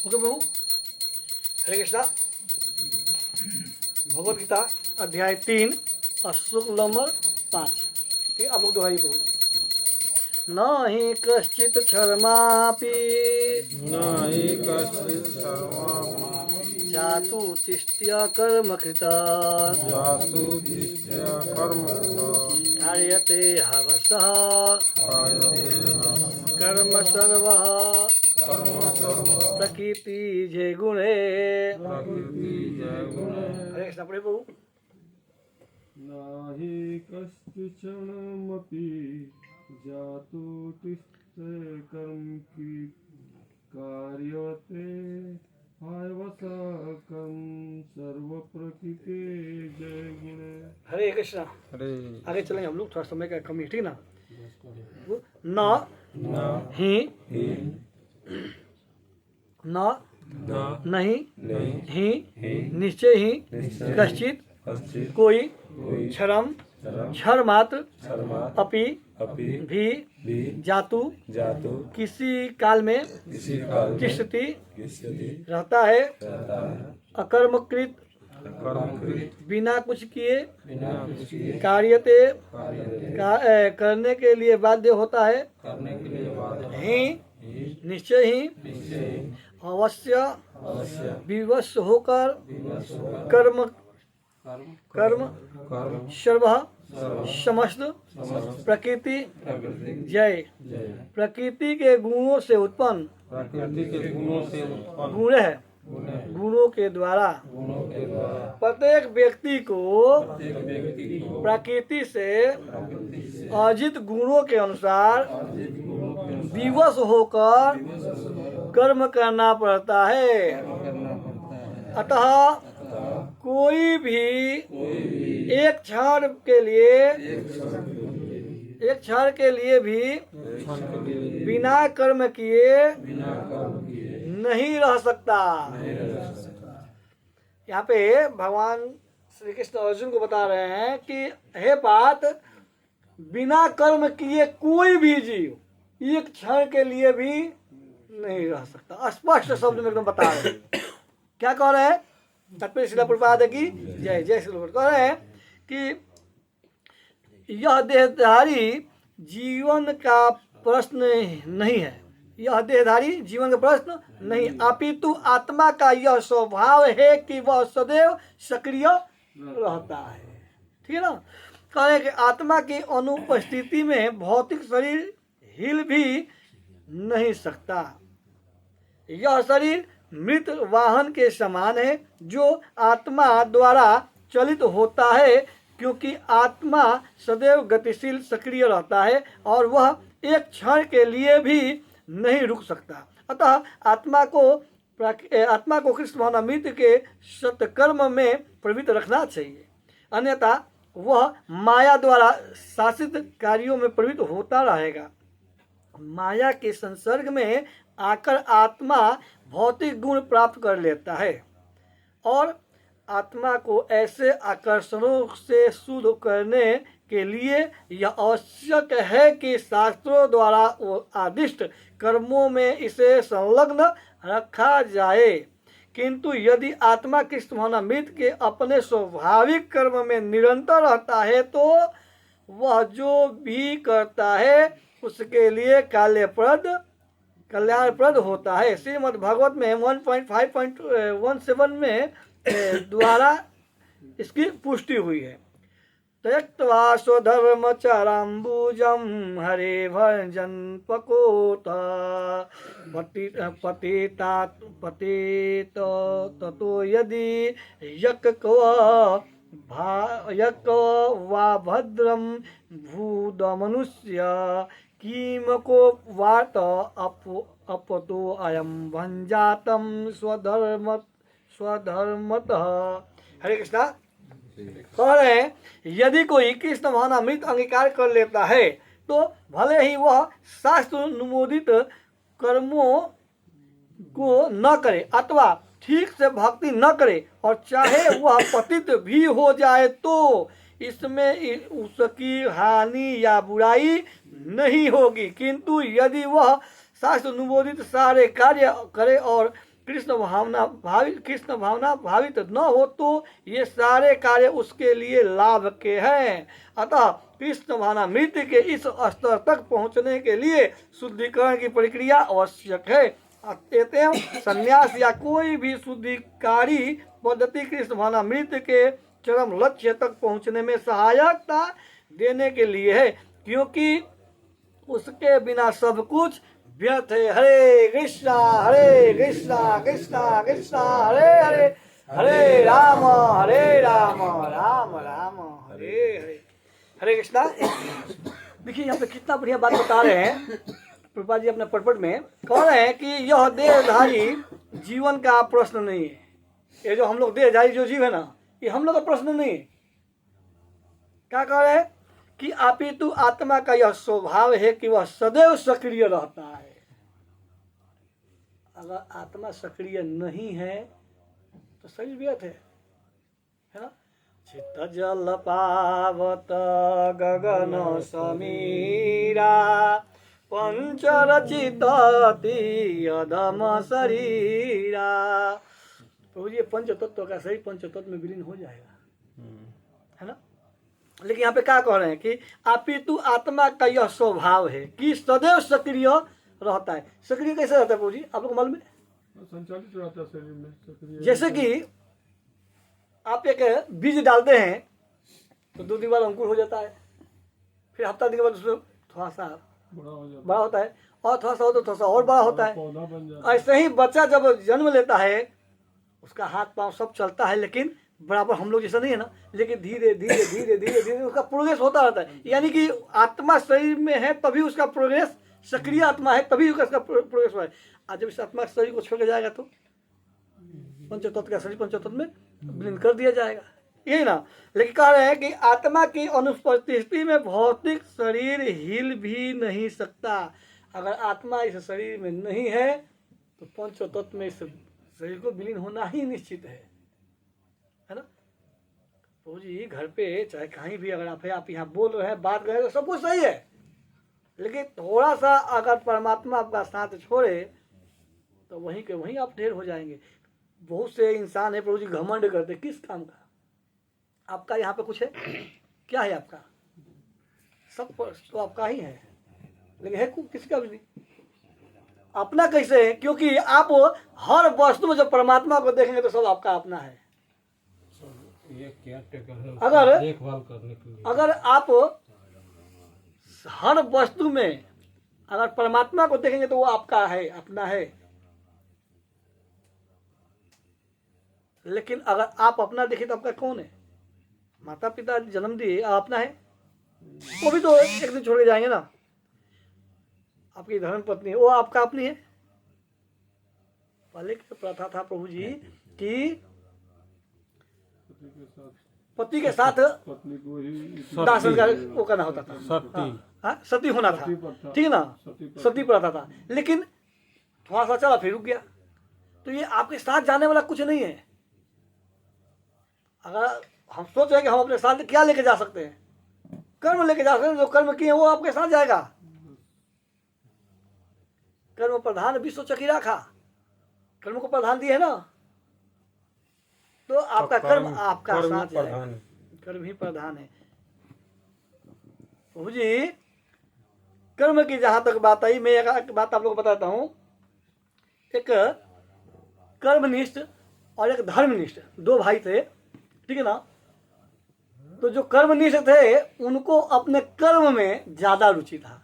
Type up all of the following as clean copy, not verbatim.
Okay प्रभु। हरे कृष्णा। भगवद गीता अध्याय 3 श्लोक number 5। ठीक, आप लोग दोहराइए प्रभु। न हि कश्चित् शर्मापि जातु तिष्ठ्य कर्म कृता कार्यते हवसः कर्म सर्वः प्रकृति जय गुणे। हरे कृष्ण प्रभु। नाहि कश्चिक्षणमपि जातु तिष्ठ्य कर्म की कार्यते हायवसा कर्म सर्व प्रकृति जय गुणे। हरे कृष्ण। आगे चलेंगे हम लोग, थोड़ा समय का कमी है, ठीक ना। न नहीं ही निश्चय ही कश्चित कोई क्षरम क्षर मात्र अपि भी जातु किसी काल में तिष्ठति रहता है अकर्मकृत बिना कुछ किए कार्यते करने के लिए बाध्य होता है ही निश्चय ही अवश्य विवश होकर कर्म सर्व समस्त प्रकृति जय प्रकृति के गुणों से उत्पन्न गुण है गुणों के द्वारा प्रत्येक व्यक्ति को प्रकृति से अर्जित गुणों के अनुसार विवश होकर कर्म करना पड़ता है। अतः कोई भी एक क्षण के लिए भी बिना कर्म किए नहीं रह सकता। यहाँ पे भगवान श्री कृष्ण अर्जुन को बता रहे हैं कि हे पार्थ, बिना कर्म किए कोई भी जीव एक क्षण के लिए भी नहीं रह सकता। स्पष्ट शब्द में एकदम बता रहे हैं। क्या कह रहे हैं? तत्पर शिला प्रभुपाद की जय जय श्री कह रहे हैं कि यह देहधारी जीवन का प्रश्न नहीं है। यह देहधारी जीवन का प्रश्न नहीं, अपितु आत्मा का यह स्वभाव है कि वह सदैव सक्रिय रहता है। ठीक है ना। कह रहे हैं कि आत्मा की अनुपस्थिति में भौतिक शरीर हिल भी नहीं सकता। यह शरीर मृत वाहन के समान है जो आत्मा द्वारा चलित होता है, क्योंकि आत्मा सदैव गतिशील सक्रिय रहता है और वह एक क्षण के लिए भी नहीं रुक सकता। अतः आत्मा को कृष्ण भावनामृत के सत्कर्म में प्रवृत्त रखना चाहिए, अन्यथा वह माया द्वारा शासित कार्यों में प्रवृत्त होता रहेगा। माया के संसर्ग में आकर आत्मा भौतिक गुण प्राप्त कर लेता है और आत्मा को ऐसे आकर्षणों से शुद्ध करने के लिए यह आवश्यक है कि शास्त्रों द्वारा आदिष्ट कर्मों में इसे संलग्न रखा जाए। किंतु यदि आत्मा कृष्ण भावनामृत के अपने स्वाभाविक कर्म में निरंतर रहता है तो वह जो भी करता है उसके लिए कल्याणप्रद होता है। श्रीमद् भागवत में 1.5.17 में द्वारा इसकी पुष्टि हुई है। त्यक्त्वा स्वधर्मचराम्बुजं हरे भजन पकोत पतित ततो यदि यक वा भद्रम भूद मनुष्य किमको वार्त अपतो अयम भंजातम स्वधर्मतः। हरे कृष्णा। कह रहे हैं यदि कोई कृष्ण भावनामृत अंगीकार कर लेता है तो भले ही वह शास्त्र अनुमोदित कर्मों को न करे अथवा ठीक से भक्ति न करे और चाहे वह पतित भी हो जाए तो इसमें उसकी हानि या बुराई नहीं होगी। किंतु यदि वह शास्त्र अनुमोदित सारे कार्य करे और कृष्ण भावना भावित न हो तो ये सारे कार्य उसके लिए लाभ के हैं। अतः कृष्ण भावना मृत्यु के इस स्तर तक पहुंचने के लिए शुद्धिकरण की प्रक्रिया आवश्यक है। अतएव संन्यास या कोई भी शुद्धिकारी पद्धति कृष्ण भावना मृत्यु के चरम लक्ष्य तक पहुंचने में सहायता देने के लिए है, क्योंकि उसके बिना सब कुछ व्यर्थ है। हरे कृष्णा कृष्णा कृष्णा हरे हरे, हरे राम राम राम हरे हरे। हरे कृष्णा। देखिए यहाँ पे कितना बढ़िया बात बता रहे हैं प्रभुपाद जी अपने पटपट में। कह रहे हैं कि यह देहधारी जीवन का प्रश्न नहीं है। ये जो हम लोग देहधारी जो जीव है ना, ये हम लोग का प्रश्न नहीं है। क्या कह रहे हैं कि अपितु आत्मा का यह स्वभाव है कि वह सदैव सक्रिय रहता है। अगर आत्मा सक्रिय नहीं है तो शरीर व्यर्थ है ना। चित्त जल पावत गगन समीरा पंच रचित अधम शरीरा। तो ये पंच तत्व का शरीर पंच तत्व में विलीन हो जाएगा, है ना। लेकिन यहाँ पे क्या कह रहे हैं कि अपितु आत्मा का यह स्वभाव है कि सदैव सक्रिय रहता है। सक्रिय कैसे रहता है प्रभु जी, आप लोग मालूम है? संचालित रहता है शरीर में सक्रिय। जैसे कि आप एक बीज डालते हैं तो 2 दिन बाद अंकुर हो जाता है, फिर हफ्ता दिन के बाद उसमें थोड़ा सा बड़ा होता है, और थोड़ा सा हो तो थोड़ा सा और बड़ा होता है, पौधा बन जाता है। ऐसे ही बच्चा जब जन्म लेता है उसका हाथ पांव सब चलता है, लेकिन बराबर हम लोग जैसा नहीं है ना, लेकिन धीरे धीरे धीरे धीरे धीरे उसका प्रोग्रेस होता रहता है। यानी कि आत्मा शरीर में है तभी उसका प्रोग्रेस, सक्रिय आत्मा है तभी उसका प्रोग्रेस हुआ है। आज जब इस आत्मा शरीर को छोड़ के जाएगा तो पंचतत्व का शरीर पंचतत्व में विलीन कर दिया जाएगा, यही ना। लेकिन कह रहे हैं कि आत्मा की अनुपस्थिति में भौतिक शरीर हिल भी नहीं सकता। अगर आत्मा इस शरीर में नहीं है तो पंचतत्व में इस शरीर को विलीन होना ही निश्चित है ना। तो जी घर पे चाहे कहीं भी अगर आप यहाँ बोल रहे हैं, बात कर रहे हैं तो सब कुछ सही है, लेकिन थोड़ा सा अगर परमात्मा आपका साथ छोड़े तो वहीं के वहीं आप ढेर हो जाएंगे। बहुत से इंसान है प्रभु जी घमंड करते, किस काम का? आपका यहाँ पे कुछ है क्या? है आपका सब तो आपका ही है, लेकिन है किसी का भी नहीं। अपना कैसे है? क्योंकि आप हर वस्तु में जब परमात्मा को देखेंगे तो सब आपका अपना है। अगर देखभाल करने के लिए अगर आप हर वस्तु में अगर परमात्मा को देखेंगे तो वो आपका है, अपना है। लेकिन अगर आप अपना देखें तो आपका कौन है? माता पिता जन्म दिए, अपना है, वो भी तो एक दिन छोड़ के जाएंगे ना। आपकी धर्म पत्नी वो आपका अपनी है। पहले की प्रथा था प्रभु जी कि पति के साथ पत्नी को ही दाह संस्कार वो करना होता था, सती होना था, ठीक है ना, सती प्रथा था। लेकिन थोड़ा सा चला फिर रुक गया। तो ये आपके साथ जाने वाला कुछ नहीं है। अगर हम सोच रहे हैं कि हम अपने साथ क्या लेके जा सकते हैं, कर्म लेके जा सकते हैं। जो कर्म किए वो आपके साथ जाएगा। कर्म प्रधान विश्व चकीरा खा, कर्म को प्रधान दिए है ना, तो आपका कर्म आपका साथ जाएगा। कर्म ही प्रधान है प्रभु जी। कर्म की जहां तक बात आई, मैं एक बात आप लोग को बताता हूं। एक कर्मनिष्ठ और एक धर्मनिष्ठ 2 भाई थे, ठीक है ना। तो जो कर्मनिष्ठ थे उनको अपने कर्म में ज्यादा रुचि था,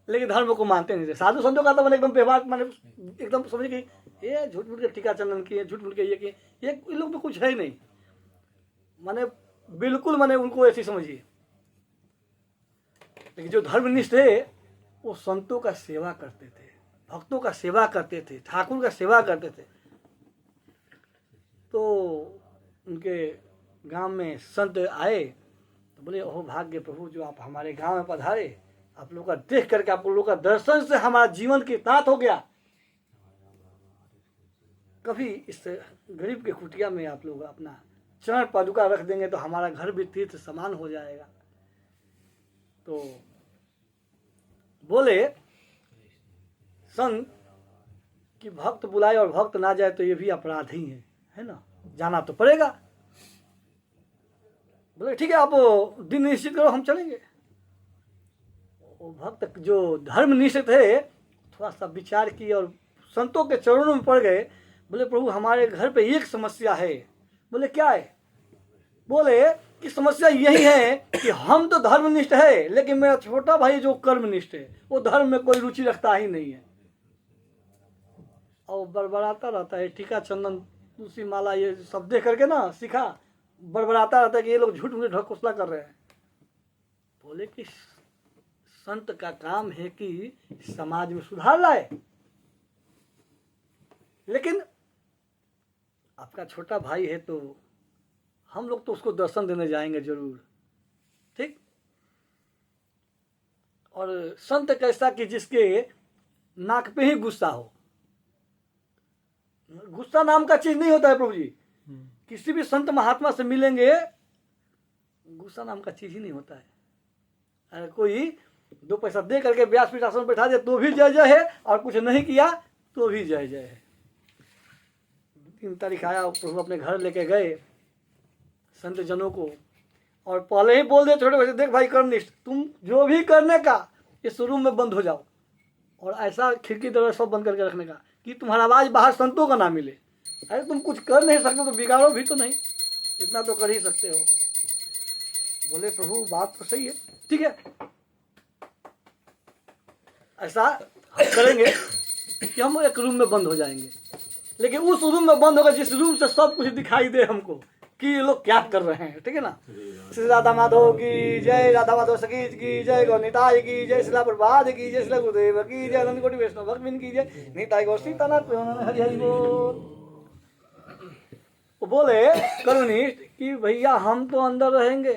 लेकिन धर्म को मानते नहीं थे। साधु संतों का तो मैंने एकदम व्यवहार मैंने एकदम समझ गई, ये झूठ मूठ के टीका चंदन किए, झूठ मूठ के ये किए, ये इन लोग में कुछ है ही नहीं। मैंने बिल्कुल मैंने उनको ऐसी समझिए। लेकिन जो धर्मनिष्ठ थे वो संतों का सेवा करते थे, भक्तों का सेवा करते थे, ठाकुर का सेवा करते थे। तो उनके गांव में संत आए तो बोले, ओह भाग्य प्रभु जो आप हमारे गांव में पधारे, आप लोग का देख करके, आप लोग का दर्शन से हमारा जीवन कृतार्थ हो गया। कभी इस गरीब के कुटिया में आप लोग अपना चरण पादुका रख देंगे तो हमारा घर भी तीर्थ समान हो जाएगा। तो बोले संत कि भक्त बुलाए और भक्त ना जाए तो ये भी अपराध ही है ना, जाना तो पड़ेगा। बोले ठीक है, आप दिन निश्चित करो, हम चलेंगे। वो भक्त जो धर्मनिष्ठ थे थोड़ा सा विचार किए और संतों के चरणों में पड़ गए। बोले प्रभु हमारे घर पे एक समस्या है। बोले क्या है? बोले कि समस्या यही है कि हम तो धर्मनिष्ठ है, लेकिन मेरा छोटा भाई जो कर्मनिष्ठ है वो धर्म में कोई रुचि रखता ही नहीं है और बड़बड़ाता रहता है। टीका चंदन तुलसी माला ये सब देख करके ना सीखा, बड़बड़ाता रहता है कि ये लोग झूठ मूठ ढकोसला कर रहे हैं। बोले कि संत का काम है कि समाज में सुधार लाए, लेकिन आपका छोटा भाई है तो हम लोग तो उसको दर्शन देने जाएंगे जरूर, ठीक। और संत कैसा कि जिसके नाक पे ही गुस्सा हो। गुस्सा नाम का चीज नहीं होता है प्रभु जी। किसी भी संत महात्मा से मिलेंगे गुस्सा नाम का चीज ही नहीं होता है। अगर कोई 2 पैसा दे करके व्यासपीठ आसन बैठा दे तो भी जय जय है, और कुछ नहीं किया तो भी जय जय है। 3 तारीख आया, प्रभु अपने घर लेके गए संत जनों को, और पहले ही बोल दे छोटे बच्चे, देख भाई कर्मनिष्ठ, तुम जो भी करने का इस रूम में बंद हो जाओ, और ऐसा खिड़की दरवाजा सब बंद करके रखने का कि तुम्हारा आवाज बाहर संतों का ना मिले। अरे तुम कुछ कर नहीं सकते तो बिगाड़ो भी तो नहीं, इतना तो कर ही सकते हो। बोले प्रभु बात तो सही है, ठीक है, ऐसा हम करेंगे कि हम एक रूम में बंद हो जाएंगे, लेकिन उस रूम में बंद होगा जिस रूम से सब कुछ दिखाई दे हमको कि ये लोग क्या कर रहे हैं, ठीक है ना। श्री राधा माधव की जय, राधा माधव सखीज की जय, गौनिताय की जय, शिला प्रभात की जय, शिला गुरुदेव की जय, अनंत कोटि वैष्णव भक्तबिंद की जय, निताय गौ सीतानाथ हरि हरि बोल। वो बोले करुणिष्ठ कि भैया हम तो अंदर रहेंगे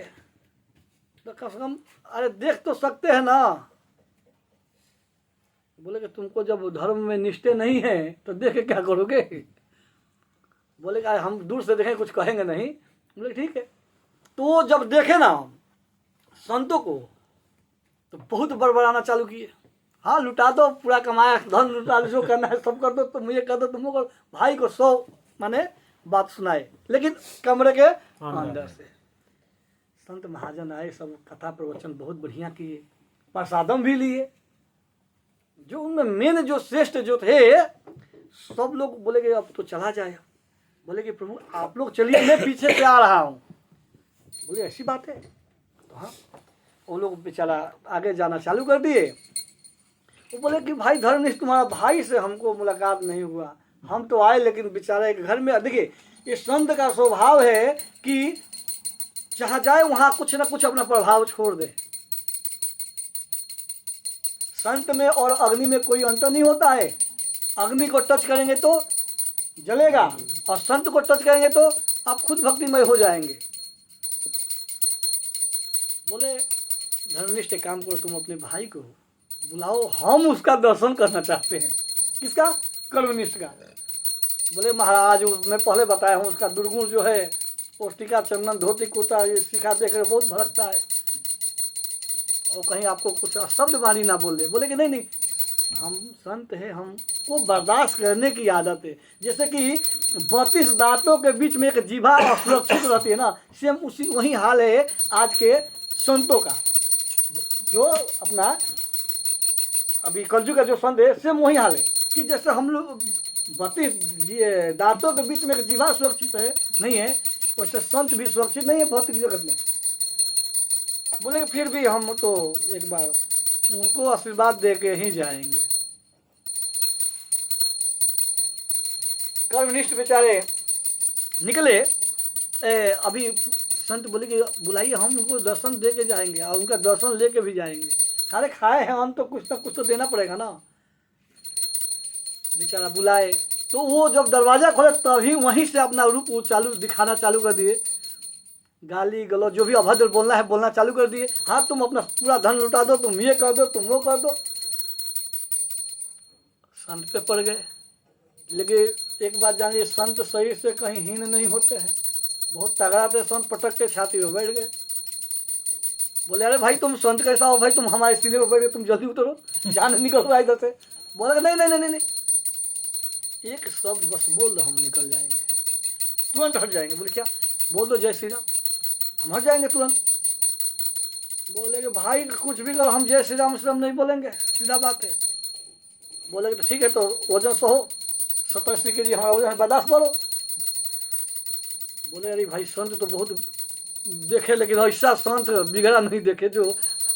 तो कम से कम अरे देख तो सकते हैं ना। बोले कि तुमको जब धर्म में निष्ठे नहीं है तो देख के क्या करोगे। बोले कि हम दूर से देखें कुछ कहेंगे नहीं। बोले ठीक है। तो जब देखे ना संतों को तो बहुत बड़बड़ाना चालू किए। हाँ लुटा दो, पूरा कमाया धन लुटा दो, जो करना है सब कर दो, तुम ये कर दो, तुम वो कर। भाई को 100 माने बात सुनाए, लेकिन कमरे के अंदर से। संत महाजन आए, सब कथा प्रवचन बहुत बढ़िया किए, प्रसादम भी लिए। जो उनमें मेन जो श्रेष्ठ जो थे सब लोग बोले कि अब तो चला जाए। बोले कि प्रभु आप लोग चलिए, मैं पीछे से आ रहा हूँ। बोले ऐसी बात है तो हाँ। वो लोग बेचारा आगे जाना चालू कर दिए। वो बोले कि भाई धर्मनिष्ठ तुम्हारा भाई से हमको मुलाकात नहीं हुआ, हम तो आए लेकिन बेचारा एक घर में। देखिए ये संत का स्वभाव है कि जहाँ जाए वहाँ कुछ ना कुछ अपना प्रभाव छोड़ दे। संत में और अग्नि में कोई अंतर नहीं होता है। अग्नि को टच करेंगे तो जलेगा, और संत को टच करेंगे तो आप खुद भक्तिमय हो जाएंगे। बोले धर्मनिष्ठ काम करो, तुम अपने भाई को बुलाओ, हम उसका दर्शन करना चाहते हैं। किसका? कर्मनिष्ठ का। बोले महाराज मैं पहले बताया हूँ, उसका दुर्गुण जो है वो टीका चंदन धोती कुर्ता ये सिखा देकर बहुत भड़कता है, और कहीं आपको कुछ शब्द वाणी ना बोल दे। बोले कि नहीं नहीं हम संत हैं, हमको बर्दाश्त करने की आदत है। जैसे कि 32 दांतों के बीच में एक जीभा सुरक्षित रहती है ना, सेम उसी वही हाल है आज के संतों का। जो अपना अभी कलयुग का जो संत है सेम वही हाल है कि जैसे हम लोग 32 दांतों के बीच में एक जीभा सुरक्षित है नहीं है, वैसे संत भी सुरक्षित नहीं है भौतिक जगत में। बोले फिर भी हम तो एक बार उनको आशीर्वाद दे के ही जाएंगे। कर्मनिष्ठ बेचारे निकले। अभी संत बोले कि बुलाइए, हम उनको दर्शन दे के जाएंगे और उनका दर्शन लेके भी जाएंगे। खाए खाए हैं हम तो कुछ ना कुछ तो देना पड़ेगा ना। बेचारा बुलाए तो वो जब दरवाजा खोले तभी वहीं से अपना रूप चालू दिखाना चालू कर दिए। गाली गलौज जो भी अभद्र बोलना है बोलना चालू कर दिए। हाँ तुम अपना पूरा धन लुटा दो, तुम ये कर दो, तुम वो कर दो। संत पे पड़ गए। लेकिन एक बात जानिए, संत शरीर से कहीं हीन नहीं होते हैं। बहुत तगड़ा थे संत, पटक के छाती में बैठ गए। बोले अरे भाई तुम संत कैसा हो भाई, तुम हमारे सीने पर बैठ गए, तुम जल्दी उतरो, जान निकल रहा है इधर से। बोले नहीं नहीं नहीं नहीं एक शब्द बस बोल दो, हम निकल जाएंगे, तुरंत हट जाएंगे। बोले क्या? बोल दो जय श्री राम, हम हट जाएंगे तुरंत। बोले कि भाई कुछ भी करो, हम जय श्री राम नहीं बोलेंगे, सीधा बात है। बोले तो ठीक है, तो वजन सहो, 70-80 kg हमारा वजन है, बर्दाश्त करो। बोले अरे भाई संत तो बहुत देखे, लेकिन ऐसा संत बिगड़ा नहीं देखे जो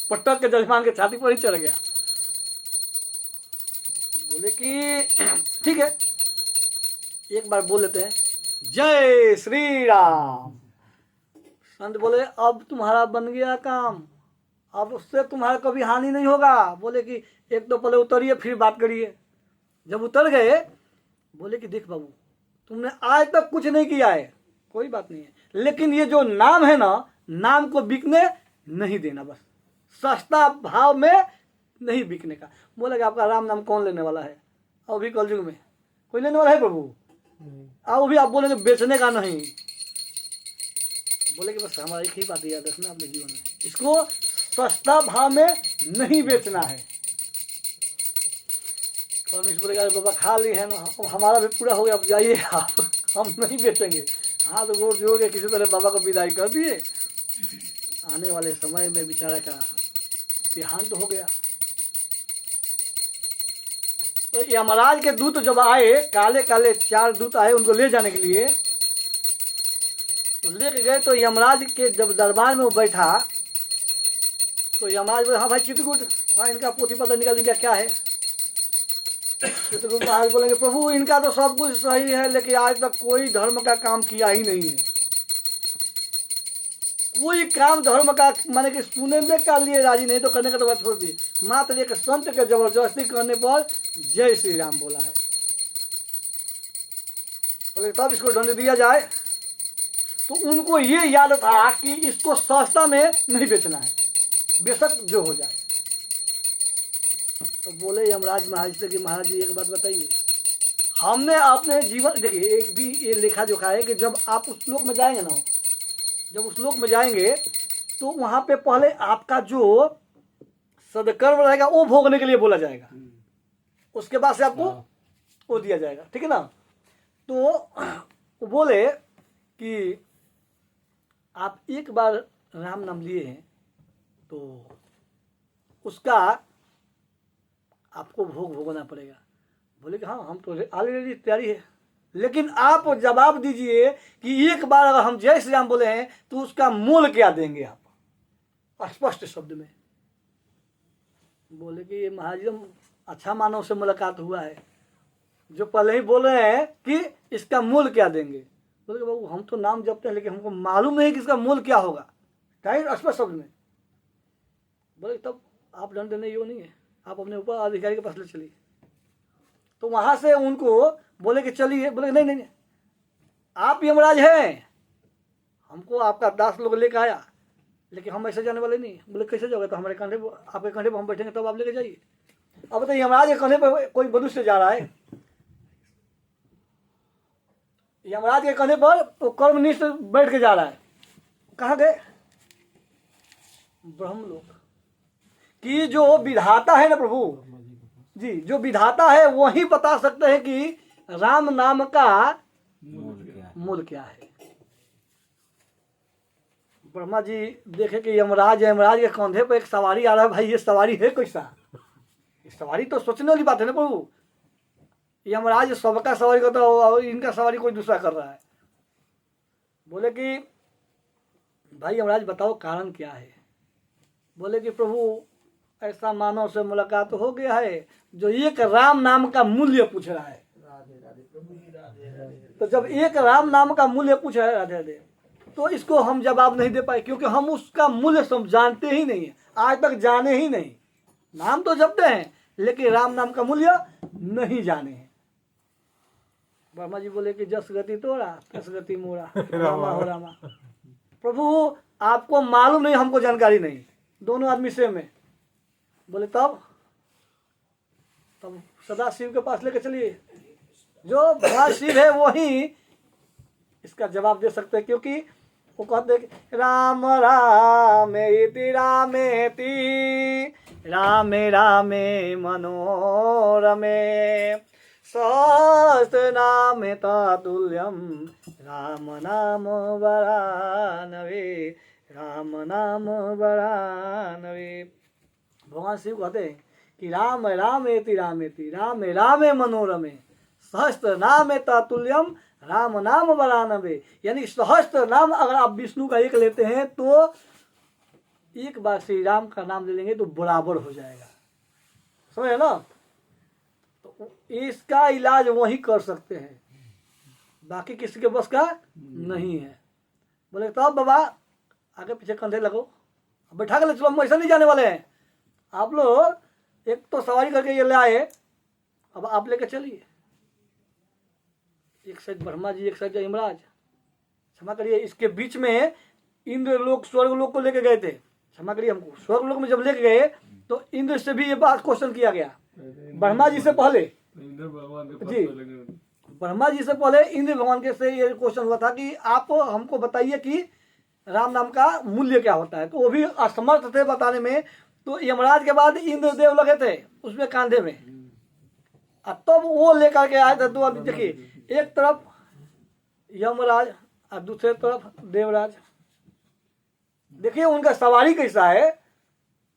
पटक के जजमान के छाती पर ही चढ़ गया। बोले कि ठीक है, एक बार बोल लेते हैं जय श्री राम। संत बोले अब तुम्हारा बन गया काम, अब उससे तुम्हारा कभी हानि नहीं होगा। बोले कि एक तो पहले उतरिए फिर बात करिए। जब उतर गए बोले कि देख बाबू, तुमने आज तक कुछ नहीं किया है, कोई बात नहीं है, लेकिन ये जो नाम है ना, नाम को बिकने नहीं देना, बस सस्ता भाव में नहीं बिकने का। बोले कि आपका राम नाम कौन लेने वाला है? और भी कलयुग में कोई लेने वाला है प्रभु? और वो भी आप बोलेंगे बेचने का नहीं। बोले कि बस हमारा एक ही बात याद रखना अपने जीवन में, इसको सस्ता भाव में नहीं बेचना है। और मिस बोलेगा बाबा खा ली है ना, अब हमारा भी पूरा हो गया, अब जाइए आप, हम नहीं बेचेंगे। हाथ गोड़ जोड़ के किसी तरह बाबा को विदाई कर दिए। आने वाले समय में बेचारा का देहांत हो गया। तो यमराज के दूत जब आए, काले काले 4 दूत आए उनको ले जाने के लिए, तो लेके गए। तो यमराज के जब दरबार में वो बैठा, तो यमराज बोले हाँ भाई चित्रकूट, थोड़ा इनका पोथी पत्र निकाल दीजिए क्या है। चित्रकूट महाराज बोलेंगे प्रभु इनका तो सब कुछ सही है, लेकिन आज तक कोई धर्म का काम किया ही नहीं है। कोई काम धर्म का माने कि सुनने का लिए राजी नहीं, तो करने का तो बात छोड़ दी, मात्र एक संत के जबरदस्ती करने पर जय श्री राम बोला है। बोले तब इसको दंड दिया जाए। तो उनको ये याद था कि इसको सस्ता में नहीं बेचना है, बेशक जो हो जाए। तो बोले यमराज महाराज से कि महाराज जी एक बात बताइए, हमने अपने जीवन, देखिए एक भी ये लेखा जोखा है कि जब आप उस लोक में जाएंगे ना, जब उस लोक में जाएंगे तो वहां पे पहले आपका जो सदकर्म रहेगा वो भोगने के लिए बोला जाएगा, उसके बाद से आपको वो दिया जाएगा, ठीक है ना। तो वो बोले कि आप एक बार राम नाम लिए हैं तो उसका आपको भोग भोगना पड़ेगा। बोले कि हाँ हम तो ऑलरेडी तैयारी है, लेकिन आप जवाब दीजिए कि एक बार अगर हम जय श्री राम बोले हैं तो उसका मूल क्या देंगे आप, स्पष्ट शब्द में। बोले कि ये महाराज अच्छा मानव से मुलाकात हुआ है, जो पहले ही बोल रहे हैं कि इसका मूल क्या देंगे। बोले कि बाबू हम तो नाम जपते हैं, लेकिन हमको मालूम नहीं कि इसका मूल क्या होगा, टाइम स्पष्ट शब्द में। बोले तब आप दंड देने योग्य नहीं है, आप अपने ऊपर अधिकारी के पास ले चलिए। तो वहां से उनको बोले कि चलिए। बोले नहीं नहीं, आप यमराज हैं, हमको आपका दास लोग लेकर आया, लेकिन हम ऐसे जाने वाले नहीं। बोले कैसे जाओगे? तो हमारे कंधे पर, आपके कंधे पर हम बैठेंगे तब आप लेके जाइए। अब बताइए यमराज के कंधे पर कोई मनुष्य जा रहा है, यमराज के कंधे पर वो कर्मनिष्ठ बैठ के जा रहा है। कहाँ गए? ब्रह्मलोक की जो विधाता है ना प्रभु जी, जो विधाता है वही बता सकते हैं कि राम नाम का मूल क्या है। ब्रह्मा जी देखे कि यमराज के कंधे पर एक सवारी आ रहा है। भाई ये सवारी है कैसा? ये सवारी तो सोचने वाली बात है ना प्रभु। यमराज सबका सवारी करता हो और इनका सवारी कोई दूसरा कर रहा है। बोले कि भाई यमराज बताओ कारण क्या है। बोले कि प्रभु ऐसा मानव से मुलाकात हो गया है जो एक राम नाम का मूल्य पूछ रहा है। तो जब एक राम नाम का मूल्य पूछ रहा है राधे राधे, तो इसको हम जवाब नहीं दे पाए, क्योंकि हम उसका मूल्य जानते ही नहीं है, आज तक जाने ही नहीं। नाम तो जपते हैं लेकिन राम नाम का मूल्य नहीं जाने हैं। ब्रह्मा जी बोले कि जस गति तोरा तस गति मोरा, रामा हो रामा। प्रभु आपको मालूम नहीं, हमको जानकारी नहीं, दोनों आदमी सेम है। बोले तब सदा शिव के पास लेके चलिए, जो भगवान शिव है वही इसका जवाब दे सकते हैं, क्योंकि वो कहते हैं कि राम रामेति रामेति रामे रामे मनोरमे सहस्रनामतातुल्यं राम नाम वरानवे, राम नाम वरानवे। भगवान शिव कहते हैं कि राम रामेति रामेति रामे रामे मनोरमे सहस्त्र नाम तातुल्यम राम नाम वरानवे। यानी सहस्त्र नाम अगर आप विष्णु का एक लेते हैं तो एक बार श्री राम का नाम ले लेंगे तो बराबर हो जाएगा, समझे ना। तो इसका इलाज वही कर सकते हैं, बाकी किसी के बस का नहीं है। बोले तब बाबा आगे पीछे कंधे लगो, बैठा कर ले चलो, हम ऐसा नहीं जाने वाले हैं। आप लोग एक तो सवारी करके ये ले आए, अब आप लेके चलिए। एक साइड ब्रह्मा जी, एक साइड यमराज, क्षमा करिए, इसके बीच में इंद्र लोग स्वर्ग लोग को लेके गए थे। क्षमा करिए हमको, स्वर्ग लोग में जब लेके गए तो इंद्र से भी ये बात क्वेश्चन किया गया, ब्रह्मा जी से पहले। इंद्र भगवान के पास जी, लगे। ब्रह्मा जी से पहले इंद्र भगवान के से ये क्वेश्चन हुआ था कि आप हमको बताइए कि राम नाम का मूल्य क्या होता है। तो वो भी असमर्थ थे बताने में। तो यमराज के बाद इंद्र देव लगे थे उसमें कांधे में, तब वो लेकर के आए थे। दो देखिए, एक तरफ यमराज और दूसरे तरफ देवराज। देखिए उनका सवारी कैसा है,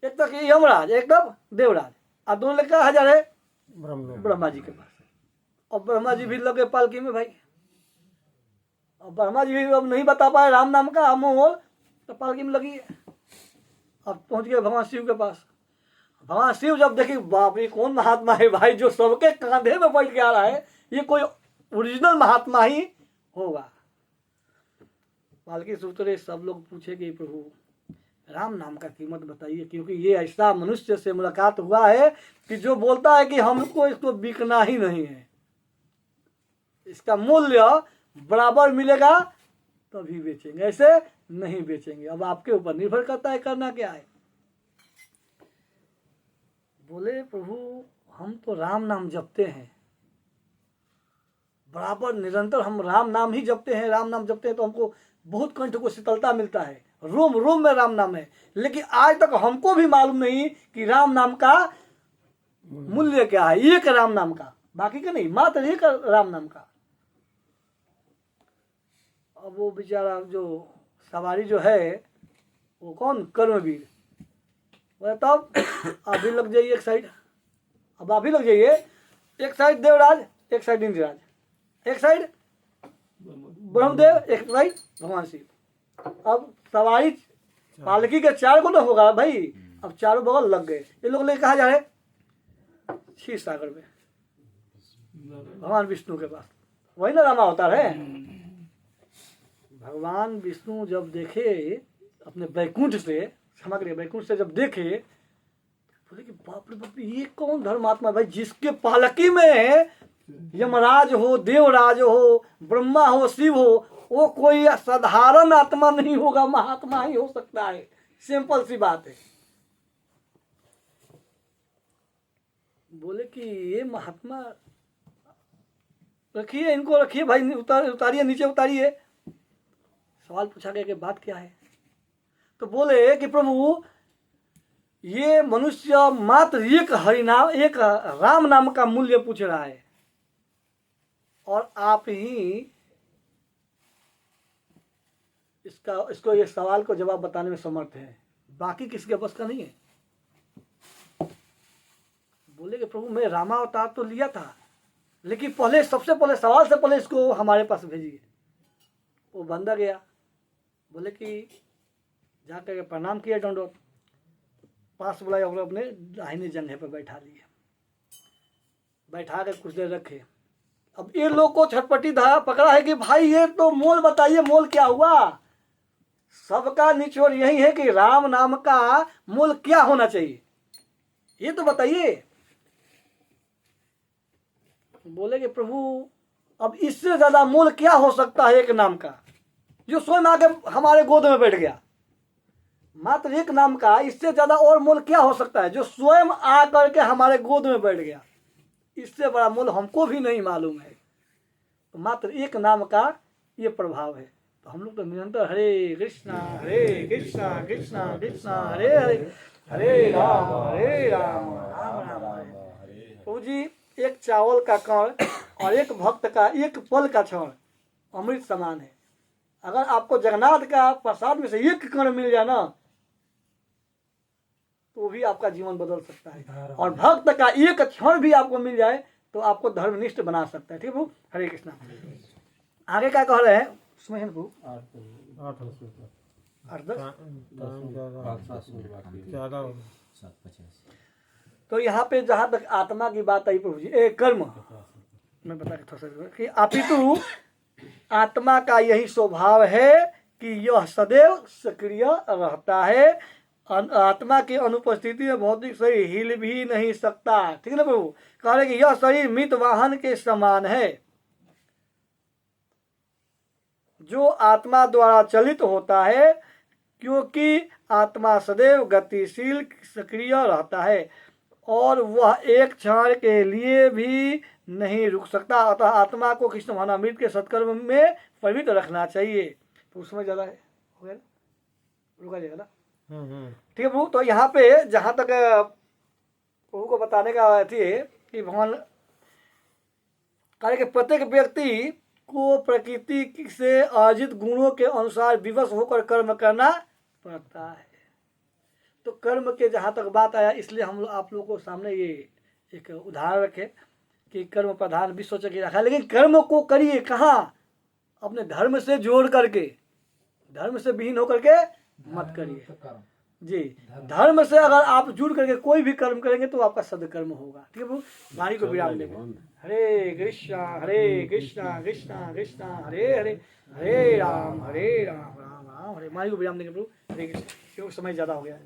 एक तरफ यमराज एक तरफ देवराज, और दोनों लेकर हाजिर है ब्रह्मा जी के पास। और ब्रह्मा जी भी लगे पालकी में भाई, और ब्रह्मा जी भी अब नहीं बता पाए राम नाम का अमोल, तो पालकी में लगी है। अब पहुंच गए भगवान शिव के पास। भगवान शिव जब देखी, बाप रे कौन महात्मा है भाई जो सबके कांधे में बैठ के आ रहा है, ये कोई ओरिजिनल महात्मा ही होगा। पालकी से उतरे, सब लोग पूछे कि प्रभु राम नाम का कीमत बताइए, क्योंकि ये ऐसा मनुष्य से मुलाकात हुआ है कि जो बोलता है कि हमको इसको बिकना ही नहीं है, इसका मूल्य बराबर मिलेगा तभी बेचेंगे, ऐसे नहीं बेचेंगे। अब आपके ऊपर निर्भर करता है करना क्या है। बोले प्रभु हम तो राम नाम जपते हैं, बराबर निरंतर हम राम नाम ही जपते हैं, राम नाम जपते हैं तो हमको बहुत कंठ को शीतलता मिलता है, रोम रोम में राम नाम है। लेकिन आज तक हमको भी मालूम नहीं कि राम नाम का मूल्य क्या है, एक राम नाम का, बाकी का नहीं, मात्र एक राम नाम का। अब वो बेचारा जो सवारी जो है वो कौन, कर्मवीर, बोले तब आप भी लग जाइए एक साइड। अब आप भी लग जाइए, एक साइड देवराज, एक साइड इंद्रराज, एक साइड ब्रह्मदेव, एक साइड भगवान शिव। अब सवारी पालकी के चार को तो होगा भाई, अब चारों बगल लग गए। ये लोग लेके कहा जा रहे क्षीर सागर में भगवान विष्णु के पास, वही ना रामा अवतार है। भगवान विष्णु जब देखे अपने वैकुंठ से, क्षमा करिए वैकुंठ से जब देखे, बोले कि बाप रे बाप, ये कौन धर्मात्मा भाई जिसके पालकी में यमराज हो, देवराज हो, ब्रह्मा हो, शिव हो, वो कोई साधारण आत्मा नहीं होगा, महात्मा ही हो सकता है। सिंपल सी बात है। बोले कि ये महात्मा, रखिए इनको, रखिए भाई, उतारिए नीचे उतारिए। सवाल पूछा गया कि बात क्या है। तो बोले कि प्रभु ये मनुष्य मात्र एक हरिनाम, एक राम नाम का मूल्य पूछ रहा है, और आप ही इसको ये सवाल को जवाब बताने में समर्थ है, बाकी किसी के बस का नहीं है। बोले कि प्रभु मैं रामावतार तो लिया था, लेकिन पहले सबसे पहले सवाल से पहले इसको हमारे पास भेजिए। वो बंदा गया, बोले कि जाकर के प्रणाम किया, दंडोत, पास बुलाया और अपने दाहिने जंघे पर बैठा लिए, बैठा कर कुछ देर रखे। अब ये लोग को छटपटी धारा पकड़ा है कि भाई ये तो मोल बताइए, मोल क्या हुआ। सबका निचोड़ यही है कि राम नाम का मोल क्या होना चाहिए, ये तो बताइए। बोले कि प्रभु अब इससे ज्यादा मोल क्या हो सकता है एक नाम का, जो स्वयं आके हमारे गोद में बैठ गया। मात्र एक नाम का इससे ज्यादा और मोल क्या हो सकता है, जो स्वयं आकर के हमारे गोद में बैठ गया। इससे बड़ा मोल हमको भी नहीं मालूम है। तो मात्र एक नाम का ये प्रभाव है। तो हम लोग तो निरंतर हरे कृष्णा कृष्णा कृष्णा हरे हरे, हरे राम राम राम हरे। प्रभु जी एक चावल का कण और एक भक्त का एक पल का क्षण अमृत समान है। अगर आपको जगन्नाथ का प्रसाद में से एक कण मिल जाए ना तो भी आपका जीवन बदल सकता है, और भक्त का एक क्षण भी आपको मिल जाए तो आपको धर्मनिष्ठ बना सकता है। ठीक है प्रभु, हरे कृष्णा। आगे क्या कह रहे हैं उसमें है ना प्रभु? 8 तो यहाँ पे जहाँ तक आत्मा की बात आई प्रभु जी, कर्म मैं बता थोड़ा सा कि अपितु आत्मा का यही स्वभाव है कि यह सदैव सक्रिय रहता है। आत्मा की अनुपस्थिति में भौतिक शरीर हिल भी नहीं सकता। ठीक है ना प्रभु? कह रहे कि यह शरीर मृत वाहन के समान है जो आत्मा द्वारा चलित होता है, क्योंकि आत्मा सदैव गतिशील सक्रिय रहता है और वह एक क्षण के लिए भी नहीं रुक सकता। अतः आत्मा को कृष्ण भावनामृत के सत्कर्म में प्रवृत्त रखना चाहिए। तो उसमें ज्यादा है, हो गया ना, रुका जाएगा ना। ठीक है प्रभु। तो यहाँ पे जहाँ तक प्रभु को बताने का थी कि भगवान कार्य के प्रत्येक व्यक्ति को प्रकृति से अर्जित गुणों के अनुसार विवश होकर कर्म करना पड़ता है। तो कर्म के जहाँ तक बात आया, इसलिए हम आप लोगों को सामने ये एक उदाहरण रखे कि कर्म प्रधान विश्व चक्र रखा है, लेकिन कर्म को करिए कहाँ? अपने धर्म से जोड़ करके, धर्म से विहीन होकर के मत करिए जी। धर्म से अगर आप जुड़ करके कोई भी कर्म करेंगे तो आपका सदकर्म होगा। ठीक है, वाणी को विराम देंगे। हरे कृष्णा कृष्णा कृष्णा हरे हरे, हरे राम राम राम हरे। वाणी को विराम देंगे प्रभु। हरे कृष्ण, क्योंकि समय ज्यादा हो गया है।